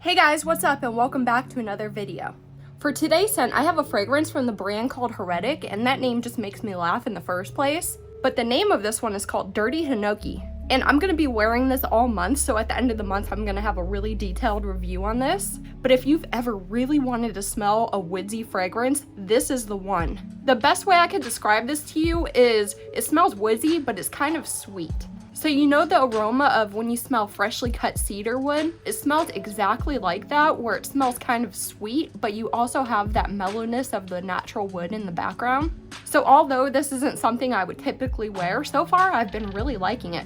Hey guys, what's up and welcome back to another video. For today's scent, I have a fragrance from the brand called Heretic, and that name just makes me laugh in the first place. But the name of this one is called Dirty Hinoki. And I'm going to be wearing this all month, so at the end of the month, I'm going to have a really detailed review on this. But if you've ever really wanted to smell a woodsy fragrance, this is the one. The best way I could describe this to you is it smells woodsy, but it's kind of sweet. So you know the aroma of when you smell freshly cut cedar wood? It smells exactly like that, where it smells kind of sweet, but you also have that mellowness of the natural wood in the background. So although this isn't something I would typically wear, so far I've been really liking it.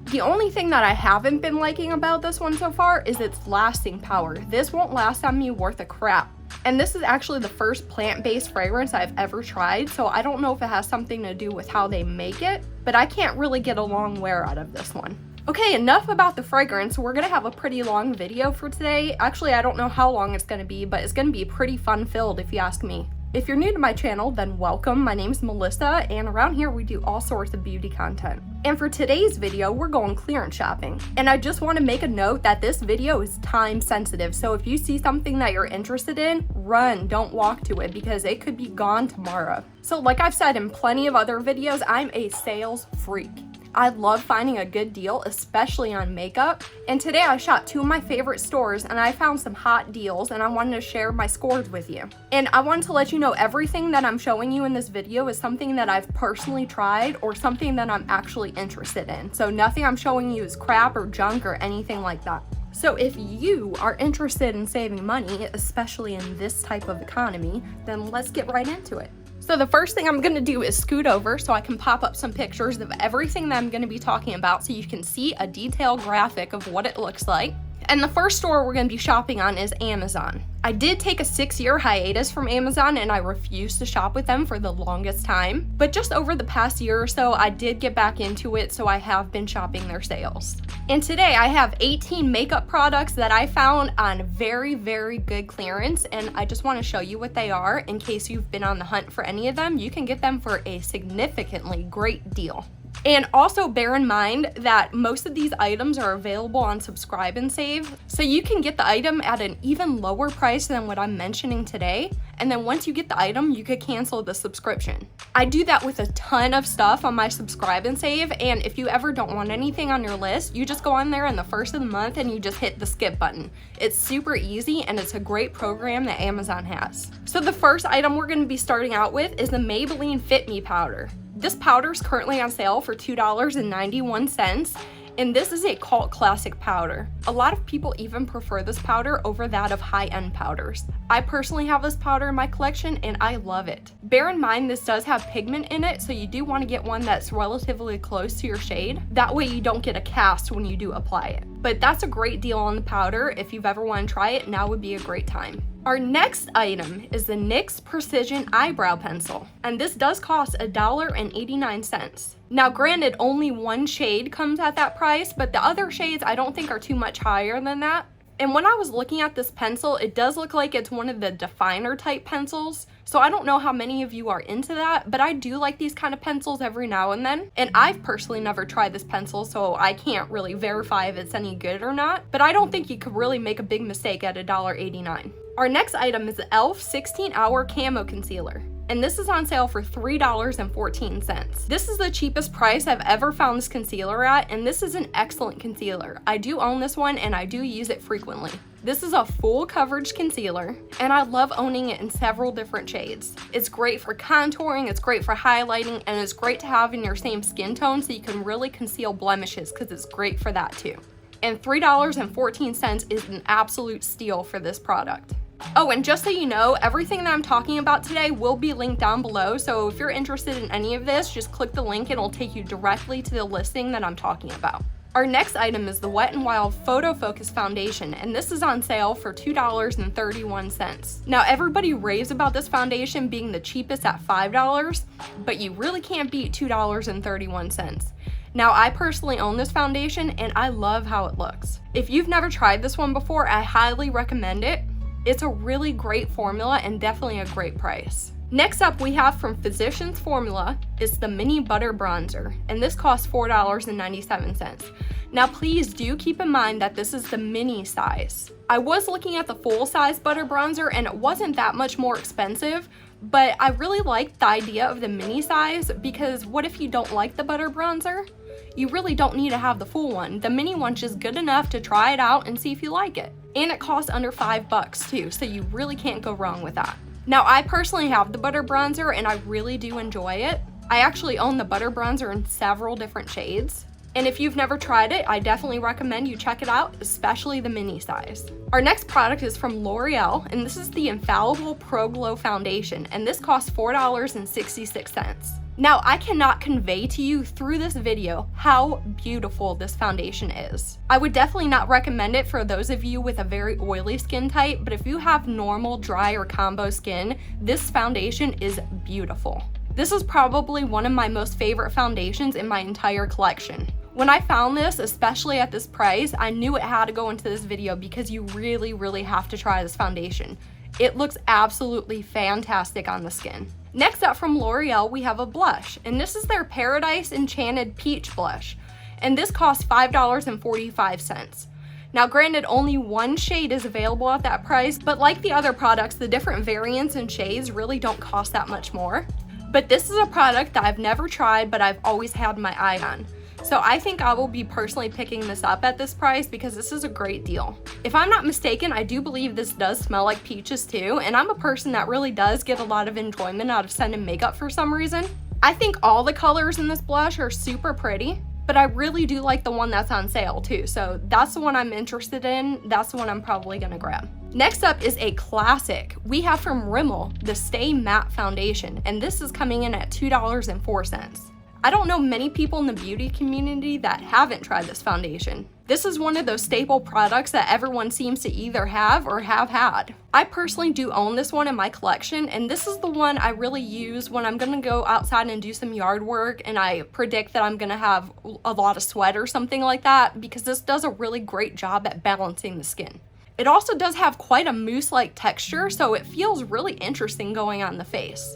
The only thing that I haven't been liking about this one so far is its lasting power. This won't last on me worth a crap. And this is actually the first plant-based fragrance I've ever tried, so I don't know if it has something to do with how they make it, but I can't really get a long wear out of this one. Okay, enough about the fragrance. We're gonna have a pretty long video for today. Actually, I don't know how long it's gonna be, but it's gonna be pretty fun-filled if you ask me. If you're new to my channel, then welcome. My name's Melissa, and around here we do all sorts of beauty content. And for today's video, we're going clearance shopping. And I just want to make a note that this video is time sensitive, so if you see something that you're interested in, run, don't walk to it, because it could be gone tomorrow. So like I've said in plenty of other videos, I'm a sales freak. I love finding a good deal, especially on makeup. And today I shot two of my favorite stores and I found some hot deals, and I wanted to share my scores with you. And I wanted to let you know everything that I'm showing you in this video is something that I've personally tried or something that I'm actually interested in. So nothing I'm showing you is crap or junk or anything like that. So if you are interested in saving money, especially in this type of economy, then let's get right into it. So the first thing I'm going to do is scoot over so I can pop up some pictures of everything that I'm going to be talking about so you can see a detailed graphic of what it looks like. And the first store we're going to be shopping on is Amazon. I did take a 6-year hiatus from Amazon and I refused to shop with them for the longest time. But just over the past year or so, I did get back into it, so I have been shopping their sales. And today I have 18 makeup products that I found on very, very good clearance, and I just want to show you what they are in case you've been on the hunt for any of them. You can get them for a significantly great deal. And also bear in mind that most of these items are available on Subscribe and Save, so you can get the item at an even lower price than what I'm mentioning today, and then once you get the item, you could cancel the subscription. I do that with a ton of stuff on my Subscribe and Save, and if you ever don't want anything on your list, you just go on there in the first of the month and you just hit the skip button. It's super easy and it's a great program that Amazon has. So the first item we're going to be starting out with is the Maybelline Fit Me powder. This powder is currently on sale for $2.91, and this is a cult classic powder. A lot of people even prefer this powder over that of high-end powders. I personally have this powder in my collection and I love it. Bear in mind this does have pigment in it, so you do want to get one that's relatively close to your shade. That way you don't get a cast when you do apply it. But that's a great deal on the powder. If you've ever wanted to try it, now would be a great time. Our next item is the NYX Precision Eyebrow Pencil, and this does cost $1.89. Now granted, only one shade comes at that price, but the other shades I don't think are too much higher than that. And when I was looking at this pencil, it does look like it's one of the definer type pencils. So I don't know how many of you are into that, but I do like these kind of pencils every now and then. And I've personally never tried this pencil, so I can't really verify if it's any good or not. But I don't think you could really make a big mistake at $1.89. Our next item is the e.l.f. 16-Hour Camo Concealer, and this is on sale for $3.14. This is the cheapest price I've ever found this concealer at, and this is an excellent concealer. I do own this one and I do use it frequently. This is a full coverage concealer, and I love owning it in several different shades. It's great for contouring, it's great for highlighting, and it's great to have in your same skin tone so you can really conceal blemishes, because it's great for that too. And $3.14 is an absolute steal for this product. Oh, and just so you know, everything that I'm talking about today will be linked down below, so if you're interested in any of this, just click the link and it'll take you directly to the listing that I'm talking about. Our next item is the Wet n Wild Photo Focus Foundation, and this is on sale for $2.31. Now everybody raves about this foundation being the cheapest at $5, but you really can't beat $2.31. Now I personally own this foundation and I love how it looks. If you've never tried this one before, I highly recommend it. It's a really great formula and definitely a great price. Next up we have from Physicians Formula is the Mini Butter Bronzer, and this costs $4.97. Now please do keep in mind that this is the mini size. I was looking at the full size butter bronzer and it wasn't that much more expensive, but I really liked the idea of the mini size because what if you don't like the butter bronzer? You really don't need to have the full one. The mini one's just good enough to try it out and see if you like it. And it costs under $5 too, so you really can't go wrong with that. Now, I personally have the butter bronzer and I really do enjoy it. I actually own the butter bronzer in several different shades. And if you've never tried it, I definitely recommend you check it out, especially the mini size. Our next product is from L'Oreal, and this is the Infallible Pro Glow Foundation, and this costs $4.66. Now, I cannot convey to you through this video how beautiful this foundation is. I would definitely not recommend it for those of you with a very oily skin type, but if you have normal, dry, or combo skin, this foundation is beautiful. This is probably one of my most favorite foundations in my entire collection. When I found this, especially at this price, I knew it had to go into this video because you really have to try this foundation. It looks absolutely fantastic on the skin. Next up from L'Oreal, we have a blush, and this is their Paradise Enchanted Peach Blush, and this costs $5.45. Now granted, only one shade is available at that price, but like the other products, the different variants and shades really don't cost that much more. But this is a product that I've never tried, but I've always had my eye on. So I think I will be personally picking this up at this price because this is a great deal. If I'm not mistaken, I do believe this does smell like peaches too, and I'm a person that really does get a lot of enjoyment out of scented makeup for some reason. I think all the colors in this blush are super pretty, but I really do like the one that's on sale too, so that's the one I'm interested in. That's the one I'm probably gonna grab. Next up is a classic. We have from Rimmel, the Stay Matte Foundation, and this is coming in at $2.04. I don't know many people in the beauty community that haven't tried this foundation. This is one of those staple products that everyone seems to either have or have had. I personally do own this one in my collection, and this is the one I really use when I'm gonna go outside and do some yard work and I predict that I'm gonna have a lot of sweat or something like that, because this does a really great job at balancing the skin. It also does have quite a mousse-like texture, so it feels really interesting going on the face.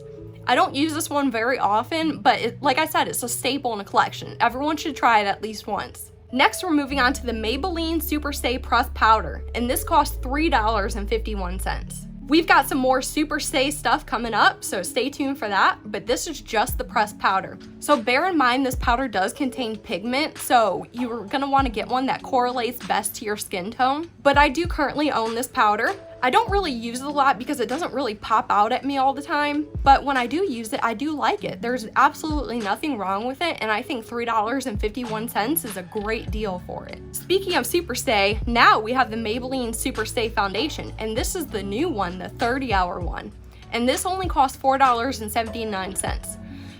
I don't use this one very often, but like I said, it's a staple in a collection. Everyone should try it at least once. Next, we're moving on to the Maybelline Super Stay Pressed Powder, and this costs $3.51. We've got some more Super Stay stuff coming up, so stay tuned for that, but this is just the pressed powder. So bear in mind this powder does contain pigment, so you're gonna wanna get one that correlates best to your skin tone. But I do currently own this powder. I don't really use it a lot because it doesn't really pop out at me all the time, but when I do use it, I do like it. There's absolutely nothing wrong with it, and I think $3.51 is a great deal for it. Speaking of Super Stay, now we have the Maybelline Super Stay Foundation, and this is the new one, the 30-hour one, and this only costs $4.79.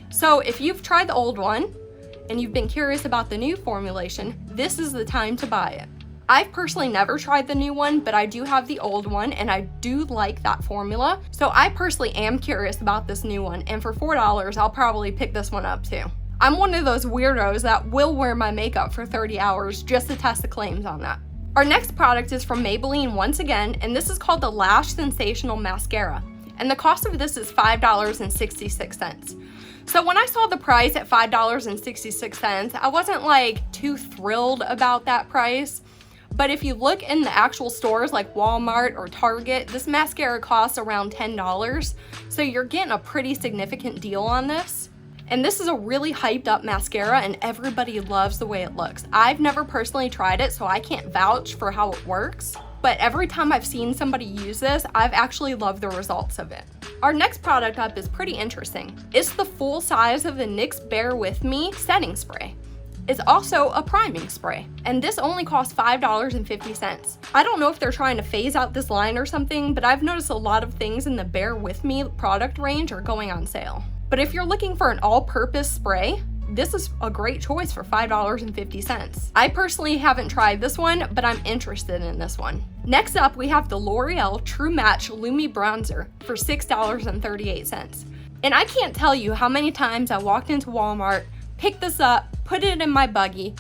So if you've tried the old one and you've been curious about the new formulation, this is the time to buy it. I've personally never tried the new one, but I do have the old one and I do like that formula. So I personally am curious about this new one, and for $4, I'll probably pick this one up too. I'm one of those weirdos that will wear my makeup for 30 hours just to test the claims on that. Our next product is from Maybelline once again, and this is called the Lash Sensational Mascara. And the cost of this is $5.66. So when I saw the price at $5.66, I wasn't like too thrilled about that price. But if you look in the actual stores like Walmart or Target, this mascara costs around $10. So you're getting a pretty significant deal on this. And this is a really hyped up mascara and everybody loves the way it looks. I've never personally tried it, so I can't vouch for how it works. But every time I've seen somebody use this, I've actually loved the results of it. Our next product up is pretty interesting. It's the full size of the Nyx Bear With Me setting spray. It's also a priming spray, and this only costs $5.50. I don't know if they're trying to phase out this line or something, but I've noticed a lot of things in the Bear With Me product range are going on sale. But if you're looking for an all-purpose spray, this is a great choice for $5.50. I personally haven't tried this one, but I'm interested in this one. Next up, we have the L'Oreal True Match Lumi Bronzer for $6.38. And I can't tell you how many times I walked into Walmart, picked this up, put it in my buggy,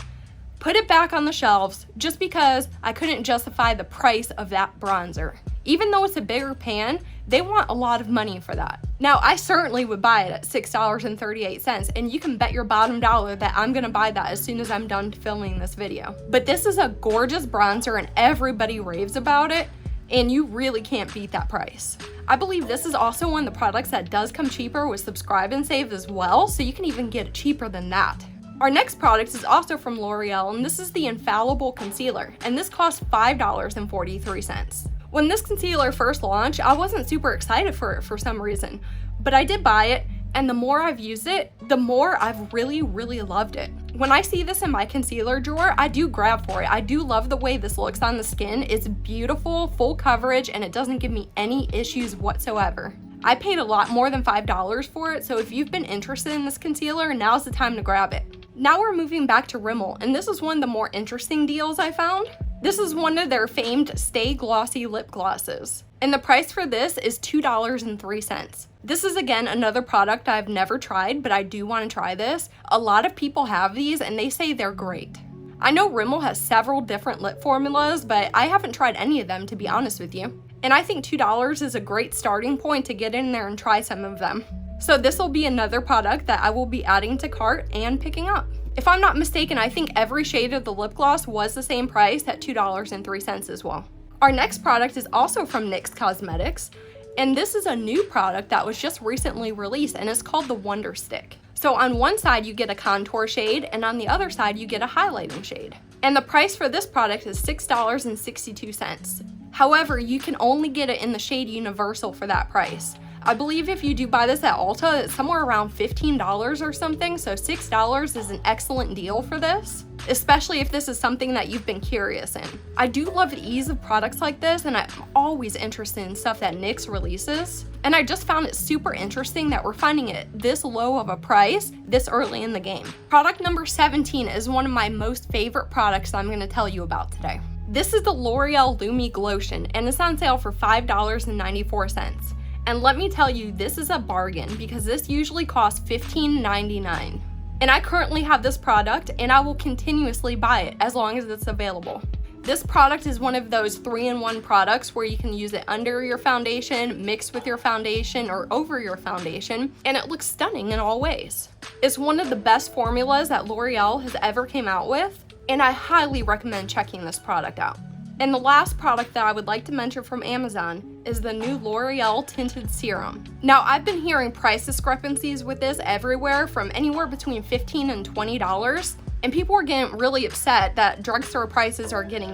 put it back on the shelves just because I couldn't justify the price of that bronzer. Even though it's a bigger pan, they want a lot of money for that. Now, I certainly would buy it at $6.38, and you can bet your bottom dollar that I'm gonna buy that as soon as I'm done filming this video. But this is a gorgeous bronzer and everybody raves about it, and you really can't beat that price. I believe this is also one of the products that does come cheaper with Subscribe and Save as well, so you can even get it cheaper than that. Our next product is also from L'Oreal, and this is the Infallible Concealer, and this costs $5.43. When this concealer first launched, I wasn't super excited for it for some reason, but I did buy it, and the more I've used it, the more I've really loved it. When I see this in my concealer drawer, I do grab for it. I do love the way this looks on the skin. It's beautiful, full coverage, and it doesn't give me any issues whatsoever. I paid a lot more than $5 for it, so if you've been interested in this concealer, now's the time to grab it. Now we're moving back to Rimmel, and this is one of the more interesting deals I found. This is one of their famed Stay Glossy lip glosses, and the price for this is $2.03. This is again another product I've never tried, but I do want to try this. A lot of people have these and they say they're great. I know Rimmel has several different lip formulas, but I haven't tried any of them, to be honest with you. And I think $2 is a great starting point to get in there and try some of them. So this will be another product that I will be adding to cart and picking up. If I'm not mistaken, I think every shade of the lip gloss was the same price at $2.03 as well. Our next product is also from NYX Cosmetics, and this is a new product that was just recently released, and it's called the Wonder Stick. So on one side you get a contour shade, and on the other side you get a highlighting shade. And the price for this product is $6.62. However, you can only get it in the shade Universal for that price. I believe if you do buy this at Ulta, it's somewhere around $15 or something, so $6 is an excellent deal for this, especially if this is something that you've been curious in. I do love the ease of products like this, and I'm always interested in stuff that NYX releases, and I just found it super interesting that we're finding it this low of a price this early in the game. Product number 17 is one of my most favorite products I'm going to tell you about today. This is the L'Oreal Lumi Glotion, and it's on sale for $5.94. And let me tell you, this is a bargain because this usually costs $15.99. And I currently have this product and I will continuously buy it as long as it's available. This product is one of those 3-in-1 products where you can use it under your foundation, mixed with your foundation, or over your foundation, and it looks stunning in all ways. It's one of the best formulas that L'Oreal has ever came out with, and I highly recommend checking this product out. And the last product that I would like to mention from Amazon is the new L'Oreal Tinted Serum. Now, I've been hearing price discrepancies with this everywhere from anywhere between $15 and $20, and people are getting really upset that drugstore prices are getting,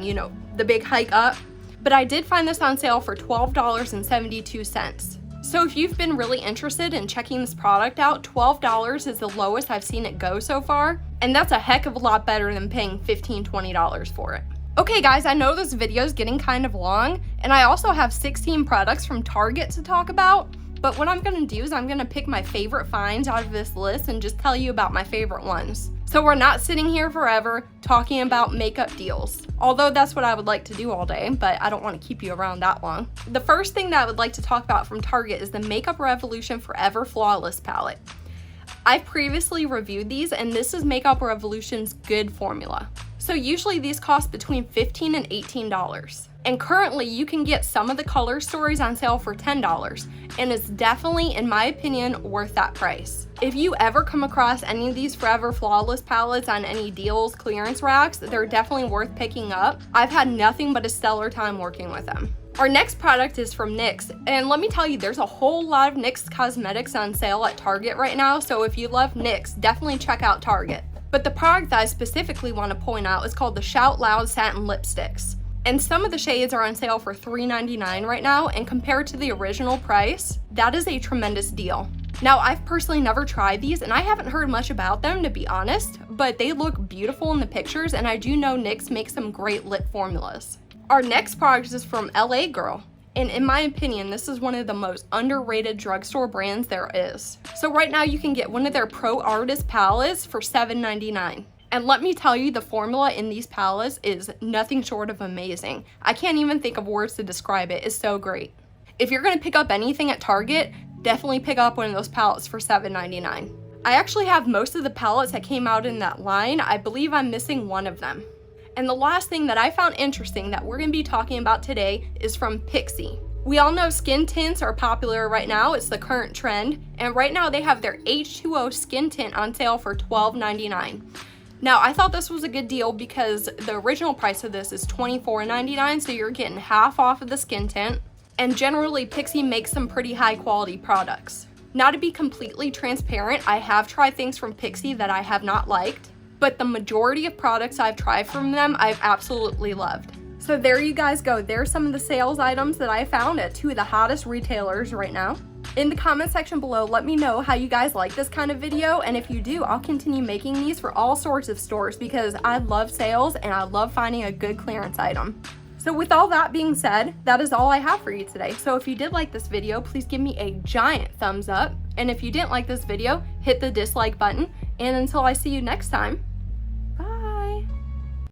the big hike up. But I did find this on sale for $12.72. So if you've been really interested in checking this product out, $12 is the lowest I've seen it go so far, and that's a heck of a lot better than paying $15, $20 for it. Okay guys, I know this video is getting kind of long, and I also have 16 products from Target to talk about, but what I'm going to do is I'm going to pick my favorite finds out of this list and just tell you about my favorite ones. So we're not sitting here forever talking about makeup deals, although that's what I would like to do all day, but I don't want to keep you around that long. The first thing that I would like to talk about from Target is the Makeup Revolution Forever Flawless Palette. I've previously reviewed these, and this is Makeup Revolution's good formula. So usually these cost between $15 and $18. And currently you can get some of the color stories on sale for $10, and it's definitely, in my opinion, worth that price. If you ever come across any of these Forever Flawless palettes on any deals, clearance racks, they're definitely worth picking up. I've had nothing but a stellar time working with them. Our next product is from NYX, and let me tell you, there's a whole lot of NYX cosmetics on sale at Target right now, so if you love NYX, definitely check out Target. But the product that I specifically want to point out is called the Shout Loud Satin Lipsticks. And some of the shades are on sale for $3.99 right now, and compared to the original price, that is a tremendous deal. Now, I've personally never tried these, and I haven't heard much about them, to be honest, but they look beautiful in the pictures, and I do know NYX makes some great lip formulas. Our next product is from LA Girl, and in my opinion, this is one of the most underrated drugstore brands there is. So right now you can get one of their Pro Artist palettes for $7.99. And let me tell you, the formula in these palettes is nothing short of amazing. I can't even think of words to describe it. It's so great. If you're gonna pick up anything at Target, definitely pick up one of those palettes for $7.99. I actually have most of the palettes that came out in that line. I believe I'm missing one of them. And the last thing that I found interesting that we're going to be talking about today is from Pixi. We all know skin tints are popular right now. It's the current trend. And right now they have their H2o Skin Tint on sale for $12.99. Now, I thought this was a good deal because the original price of this is $24.99, so you're getting half off of the skin tint. And generally, Pixi makes some pretty high quality products. Now, to be completely transparent, I have tried things from Pixi that I have not liked, but the majority of products I've tried from them, I've absolutely loved. So there you guys go. There's some of the sales items that I found at two of the hottest retailers right now. In the comment section below, let me know how you guys like this kind of video, and if you do, I'll continue making these for all sorts of stores because I love sales and I love finding a good clearance item. So with all that being said, that is all I have for you today. So if you did like this video, please give me a giant thumbs up, and if you didn't like this video, hit the dislike button, and until I see you next time,